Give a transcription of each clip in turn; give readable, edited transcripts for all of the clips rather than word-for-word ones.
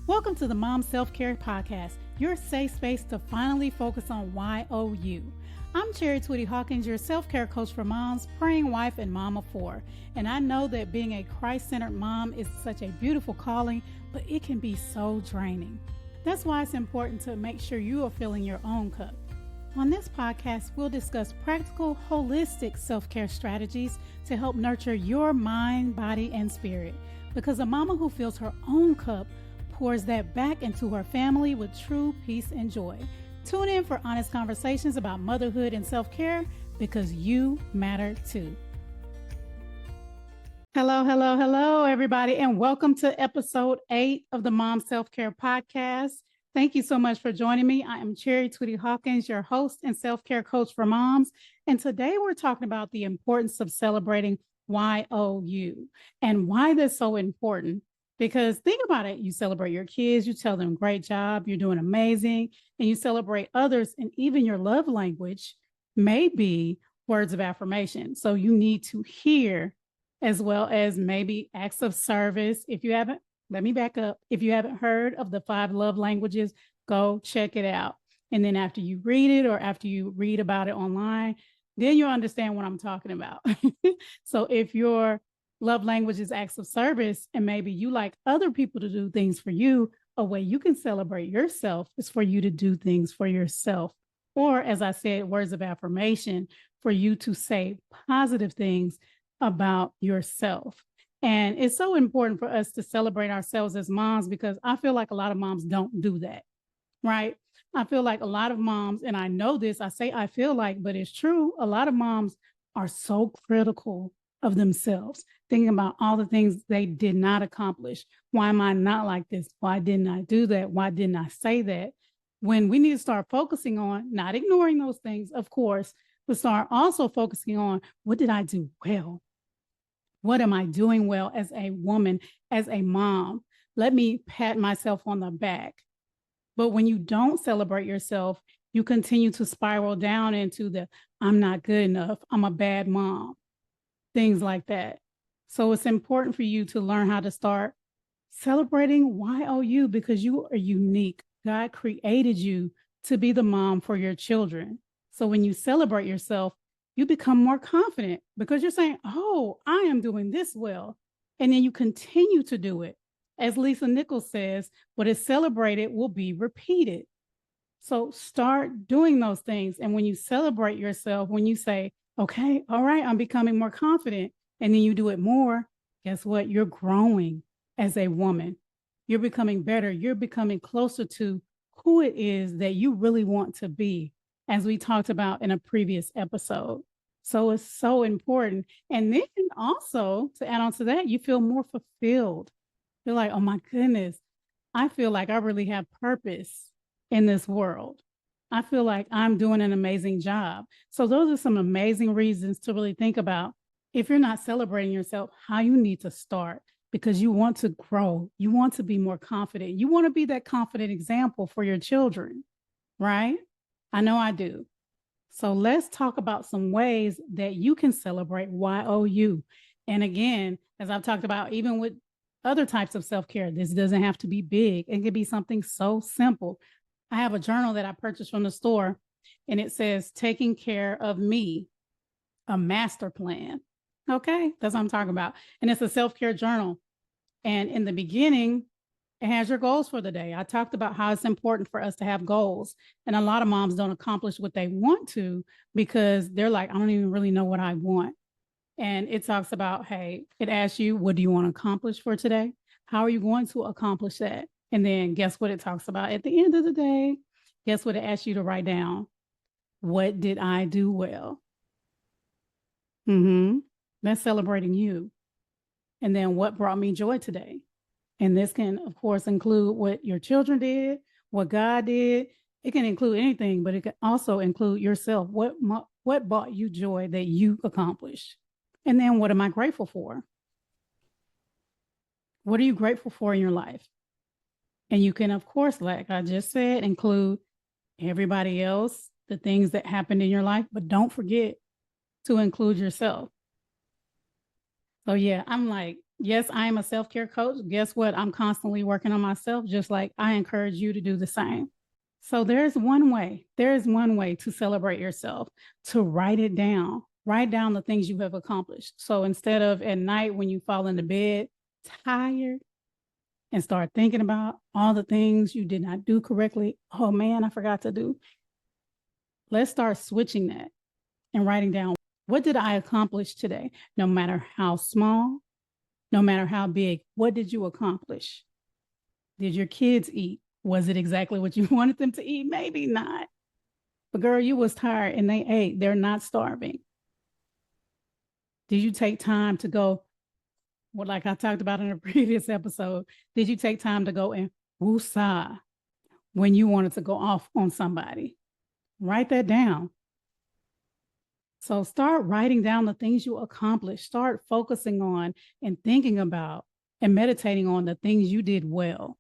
Welcome to the Mom Self-Care Podcast, your safe space to finally focus on YOU. I'm Chari Twitty-Hawkins, your self-care coach for moms, praying wife, and mom of four. And I know that being a Christ-centered mom is such a beautiful calling, but it can be so draining. That's why it's important to make sure you are filling your own cup. On this podcast, we'll discuss practical, holistic self-care strategies to help nurture your mind, body, and spirit. Because a mama who fills her own cup pours that back into her family with true peace and joy. Tune in for honest conversations about motherhood and self-care because you matter too. Hello, everybody, and welcome to episode 8 of the Mom Self-Care Podcast. Thank you so much for joining me. I am Chari Twitty-Hawkins, your host and self-care coach for moms. And today we're talking about the importance of celebrating YOU and why that's so important. Because think about it, you celebrate your kids, you tell them great job, you're doing amazing, and you celebrate others, and even your love language may be words of affirmation. So you need to hear, as well as maybe acts of service. If you haven't, let me back up. If you haven't heard of the 5 love languages, go check it out. And then after you read it or after you read about it online, then you'll understand what I'm talking about. So if your love language is acts of service, and maybe you like other people to do things for you, a way you can celebrate yourself is for you to do things for yourself. Or, as I said, words of affirmation, for you to say positive things about yourself. And it's so important for us to celebrate ourselves as moms, because I feel like a lot of moms don't do that, right? I feel like a lot of moms, and I know this, I say I feel like, but it's true. A lot of moms are so critical of themselves, thinking about all the things they did not accomplish. Why am I not like this? Why didn't I do that? Why didn't I say that? When we need to start focusing on, not ignoring those things, of course, but start also focusing on, what did I do well? What am I doing well as a woman, as a mom? Let me pat myself on the back. But when you don't celebrate yourself, you continue to spiral down into the, I'm not good enough, I'm a bad mom, things like that. So it's important for you to learn how to start celebrating YOU, because you are unique. God created you to be the mom for your children. So when you celebrate yourself, you become more confident because you're saying, oh, I am doing this well. And then you continue to do it. As Lisa Nichols says, what is celebrated will be repeated. So start doing those things. And when you celebrate yourself, when you say, okay, all right, I'm becoming more confident, and then you do it more, guess what? You're growing as a woman. You're becoming better. You're becoming closer to who it is that you really want to be, as we talked about in a previous episode. So it's so important. And then also, to add on to that, you feel more fulfilled. You're like, oh my goodness, I feel like I really have purpose in this world. I feel like I'm doing an amazing job. So those are some amazing reasons to really think about, if you're not celebrating yourself, how you need to start, because you want to grow. You want to be more confident. You want to be that confident example for your children, right? I know I do. So let's talk about some ways that you can celebrate YOU. And again, as I've talked about, even with other types of self-care, this doesn't have to be big. It can be something so simple. I have a journal that I purchased from the store, and it says, taking care of me, a master plan. Okay, that's what I'm talking about. And it's a self-care journal. And in the beginning, it has your goals for the day. I talked about how it's important for us to have goals. And a lot of moms don't accomplish what they want to because they're like, I don't even really know what I want. And it talks about, hey, it asks you, what do you want to accomplish for today? How are you going to accomplish that? And then guess what it talks about at the end of the day? Guess what it asks you to write down? What did I do well? That's celebrating you. And then what brought me joy today? And this can, of course, include what your children did, what God did. It can include anything, but it can also include yourself. What brought you joy that you accomplished? And then what am I grateful for? What are you grateful for in your life? And you can, of course, like I just said, include everybody else, the things that happened in your life, but don't forget to include yourself. So yeah, I'm like Yes, I am a self-care coach. Guess what? I'm constantly working on myself, just like I encourage you to do the same. So there is one way to celebrate yourself, to write it down. Write down the things you have accomplished. So instead of at night when you fall into bed tired and start thinking about all the things you did not do correctly, oh man, I forgot to do. Let's start switching that and writing down, what did I accomplish today? No matter how small, no matter how big, what did you accomplish? Did your kids eat? Was it exactly what you wanted them to eat? Maybe not. But girl, you was tired and they ate. They're not starving. Did you take time to go, well, like I talked about in a previous episode, did you take time to go and woosah when you wanted to go off on somebody? Write that down. So start writing down the things you accomplished. Start focusing on and thinking about and meditating on the things you did well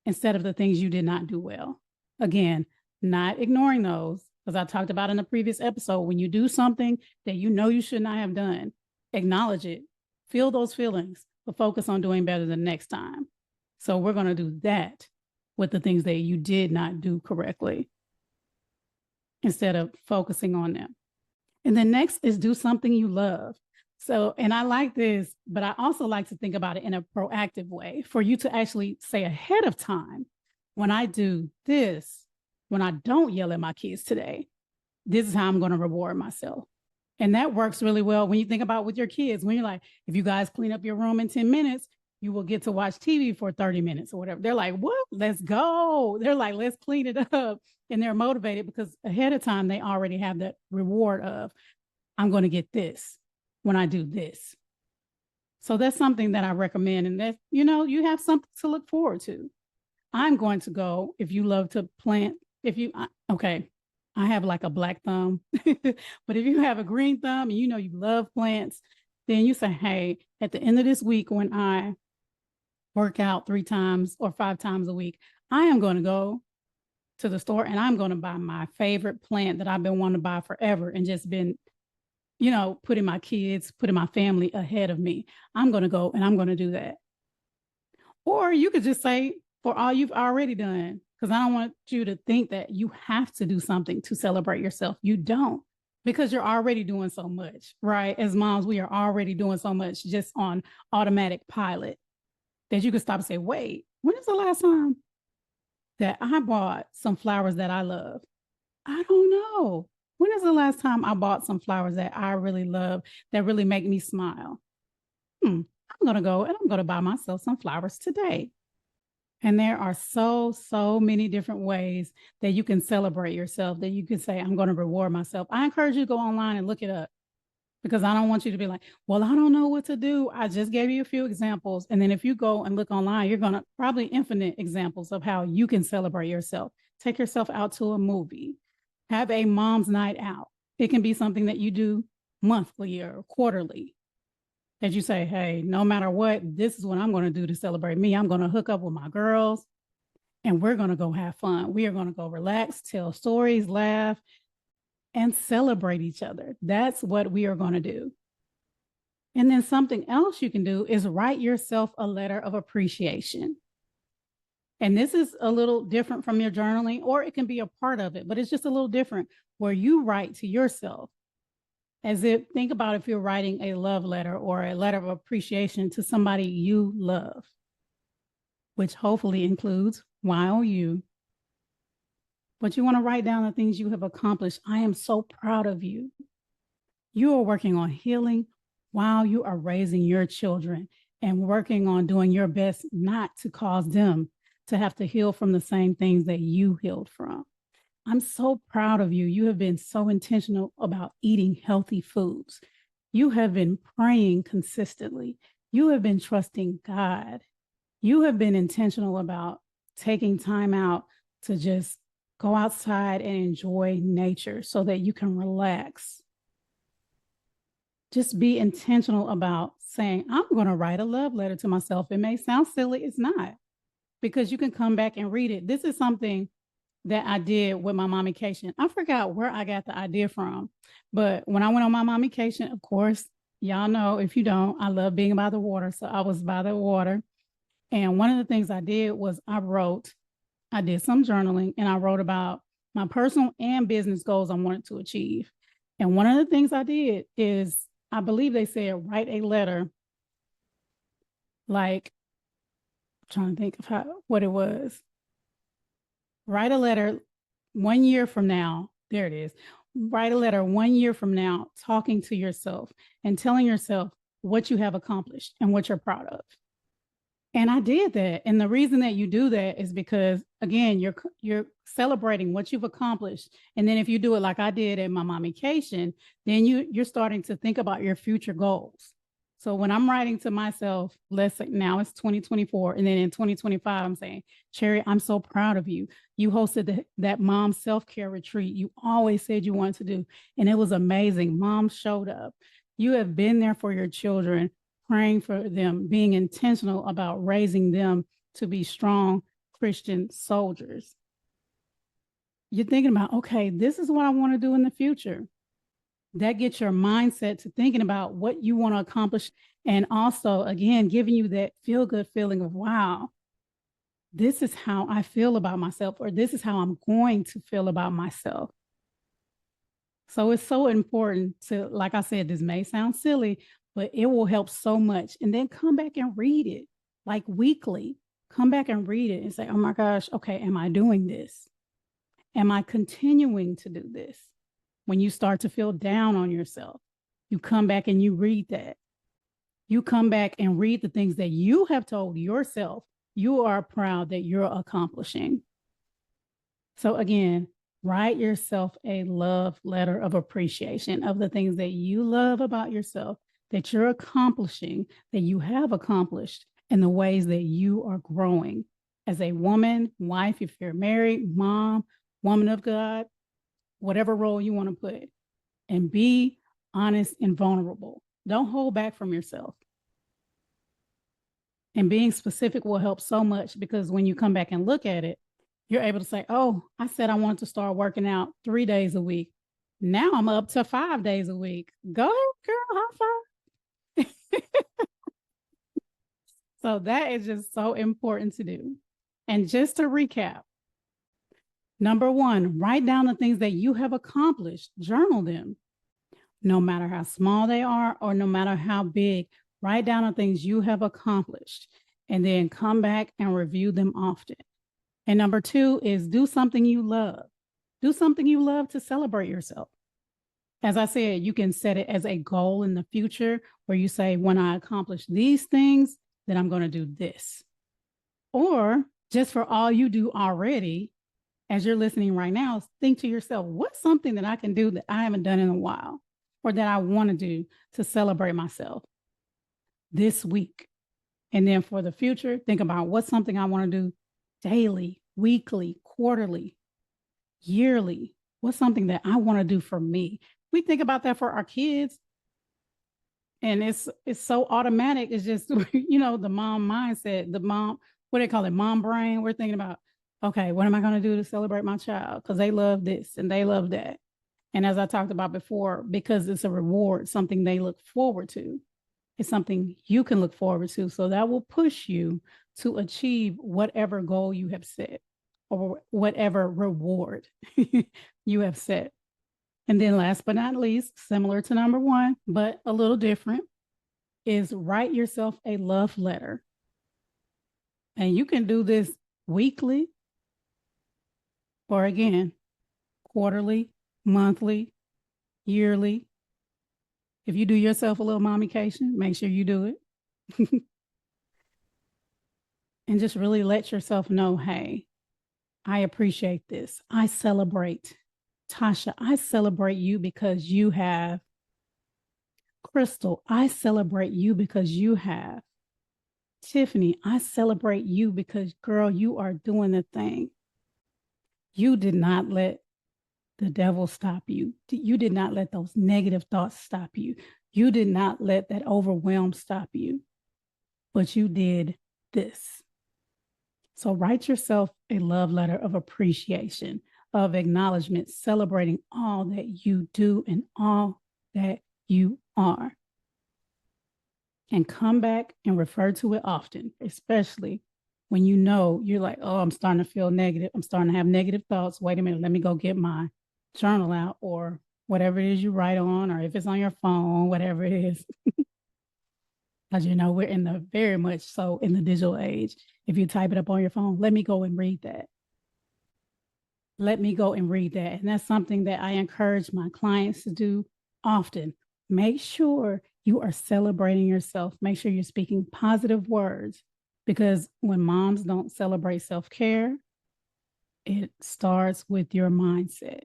instead of the things you did not do well. Again, not ignoring those, because I talked about in the previous episode, when you do something that you know you should not have done, acknowledge it, feel those feelings, but focus on doing better the next time. So we're going to do that with the things that you did not do correctly instead of focusing on them. And then next is do something you love. So, and I like this, but I also like to think about it in a proactive way for you to actually say ahead of time, when I do this, when I don't yell at my kids today, this is how I'm going to reward myself. And that works really well when you think about with your kids, when you're like, if you guys clean up your room in 10 minutes, you will get to watch TV for 30 minutes or whatever. They're like, what? Let's go. They're like, let's clean it up. And they're motivated because ahead of time, they already have that reward of, I'm going to get this when I do this. So that's something that I recommend. And that, you have something to look forward to. I'm going to go, if you love to plant, okay, I have like a black thumb, but if you have a green thumb and you love plants, then you say, hey, at the end of this week, when I work out 3 times or 5 times a week, I am going to go to the store and I'm going to buy my favorite plant that I've been wanting to buy forever and just been, putting my kids, putting my family ahead of me. I'm going to go and I'm going to do that. Or you could just say, for all you've already done, because I don't want you to think that you have to do something to celebrate yourself. You don't, because you're already doing so much, right? As moms, we are already doing so much just on automatic pilot that you can stop and say, wait, when is the last time that I bought some flowers that I love? I don't know. When is the last time I bought some flowers that I really love, that really make me smile? I'm going to go and I'm going to buy myself some flowers today. And there are so many different ways that you can celebrate yourself, that you can say, I'm going to reward myself. I encourage you to go online and look it up, because I don't want you to be like, well, I don't know what to do. I just gave you a few examples. And then if you go and look online, you're going to probably infinite examples of how you can celebrate yourself. Take yourself out to a movie, have a mom's night out. It can be something that you do monthly or quarterly, that you say, hey, no matter what, this is what I'm going to do to celebrate me. I'm going to hook up with my girls and we're going to go have fun. We are going to go relax, tell stories, laugh, and celebrate each other. That's what we are going to do. And then something else you can do is write yourself a letter of appreciation. And this is a little different from your journaling, or it can be a part of it, but it's just a little different, where you write to yourself. As if, think about if you're writing a love letter or a letter of appreciation to somebody you love, which hopefully includes you. But you want to write down the things you have accomplished. I am so proud of you. You are working on healing while you are raising your children and working on doing your best not to cause them to have to heal from the same things that you healed from. I'm so proud of you. You have been so intentional about eating healthy foods. You have been praying consistently. You have been trusting God. You have been intentional about taking time out to just go outside and enjoy nature so that you can relax. Just be intentional about saying, I'm going to write a love letter to myself. It may sound silly. It's not, because you can come back and read it. This is something that I did with my mommycation. I forgot where I got the idea from, but when I went on my mommycation, of course, y'all know, if you don't, I love being by the water. So I was by the water. And one of the things I did was I did some journaling and I wrote about my personal and business goals I wanted to achieve. And one of the things I did is, I believe they said, write a letter. Like, I'm trying to think of what it was. Write a letter 1 year from now. There it is. Write a letter 1 year from now, talking to yourself and telling yourself what you have accomplished and what you're proud of. And I did that. And the reason that you do that is because, again, you're celebrating what you've accomplished. And then if you do it like I did at my mommycation, then you're starting to think about your future goals. So when I'm writing to myself, let's say now it's 2024, and then in 2025, I'm saying, Chari, I'm so proud of you. You hosted that mom self-care retreat you always said you wanted to do. And it was amazing. Mom showed up. You have been there for your children, praying for them, being intentional about raising them to be strong Christian soldiers. You're thinking about, okay, this is what I want to do in the future. That gets your mindset to thinking about what you want to accomplish. And also, again, giving you that feel-good feeling of, wow, this is how I feel about myself, or this is how I'm going to feel about myself. So it's so important to, like I said, this may sound silly, but it will help so much. And then come back and read it, like weekly. Come back and read it and say, oh my gosh, okay, am I doing this? Am I continuing to do this? When you start to feel down on yourself, you come back and you read that. You come back and read the things that you have told yourself you are proud that you're accomplishing. So again, write yourself a love letter of appreciation of the things that you love about yourself, that you're accomplishing, that you have accomplished, and the ways that you are growing as a woman, wife, if you're married, mom, woman of God, whatever role you want to put, and be honest and vulnerable. Don't hold back from yourself. And being specific will help so much, because when you come back and look at it, you're able to say, oh, I said I wanted to start working out 3 days a week. Now I'm up to 5 days a week. Go ahead, girl, high five. So that is just so important to do. And just to recap, number 1, write down the things that you have accomplished. Journal them. No matter how small they are or no matter how big, write down the things you have accomplished and then come back and review them often. And number 2 is do something you love. Do something you love to celebrate yourself. As I said, you can set it as a goal in the future where you say, when I accomplish these things, then I'm going to do this. Or just for all you do already, as you're listening right now, think to yourself, what's something that I can do that I haven't done in a while, or that I want to do to celebrate myself this week? And then for the future, think about what's something I want to do daily, weekly, quarterly, yearly. What's something that I want to do for me? We think about that for our kids, and it's so automatic. It's just, the mom mindset, the mom, what do they call it? Mom brain. We're thinking about, okay, what am I going to do to celebrate my child? Because they love this and they love that. And as I talked about before, because it's a reward, something they look forward to, it's something you can look forward to. So that will push you to achieve whatever goal you have set or whatever reward you have set. And then last but not least, similar to number 1, but a little different, is write yourself a love letter. And you can do this weekly, or again, quarterly, monthly, yearly. If you do yourself a little mommycation, make sure you do it. And just really let yourself know, hey, I appreciate this. I celebrate. Tasha, I celebrate you because you have. Crystal, I celebrate you because you have. Tiffany, I celebrate you because, girl, you are doing the thing. You did not let the devil stop you. You did not let those negative thoughts stop you. You did not let that overwhelm stop you. But you did this. So write yourself a love letter of appreciation, of acknowledgement, celebrating all that you do and all that you are. and come back and refer to it often, especially when you know you're like, oh, I'm starting to feel negative. I'm starting to have negative thoughts. Wait a minute, let me go get my journal out or whatever it is you write on, or if it's on your phone, whatever it is. Because you know, we're in the very much so in the digital age. If you type it up on your phone, let me go and read that. Let me go and read that. And that's something that I encourage my clients to do often. Make sure you are celebrating yourself. Make sure you're speaking positive words, because when moms don't celebrate self-care, it starts with your mindset.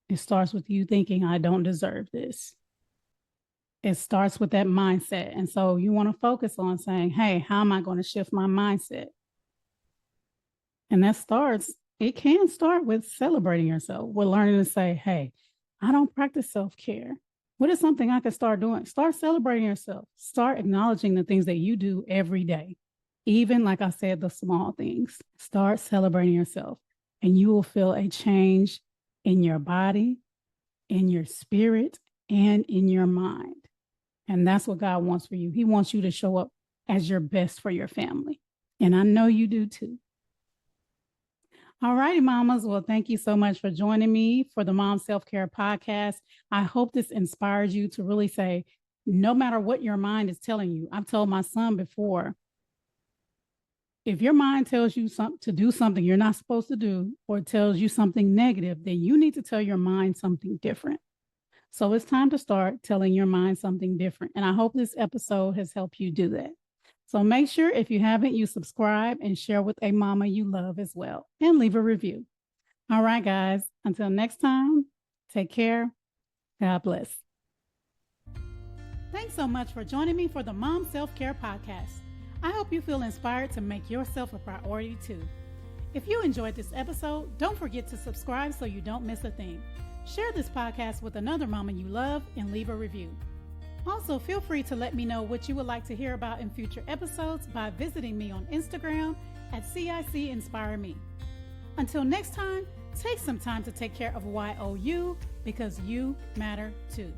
It starts with you thinking, I don't deserve this. It starts with that mindset. And so you want to focus on saying, hey, how am I going to shift my mindset? And it can start with celebrating yourself. We're learning to say, hey, I don't practice self-care. What is something I can start doing? Start celebrating yourself. Start acknowledging the things that you do every day. Even, like I said, the small things. Start celebrating yourself, and you will feel a change in your body, in your spirit, and in your mind. And that's what God wants for you. He wants you to show up as your best for your family. And I know you do too. All righty, mamas. Well, thank you so much for joining me for the Mom Self-Care Podcast. I hope this inspires you to really say, no matter what your mind is telling you. I've told my son before, if your mind tells you to do something you're not supposed to do, or tells you something negative, then you need to tell your mind something different. So it's time to start telling your mind something different. And I hope this episode has helped you do that. So make sure, if you haven't, you subscribe and share with a mama you love as well, and leave a review. All right, guys, until next time, take care. God bless. Thanks so much for joining me for the Mom Self-Care Podcast. I hope you feel inspired to make yourself a priority too. If you enjoyed this episode, don't forget to subscribe so you don't miss a thing. Share this podcast with another mama you love and leave a review. Also, feel free to let me know what you would like to hear about in future episodes by visiting me on Instagram at CIC Inspire Me. Until next time, take some time to take care of YOU, because you matter too.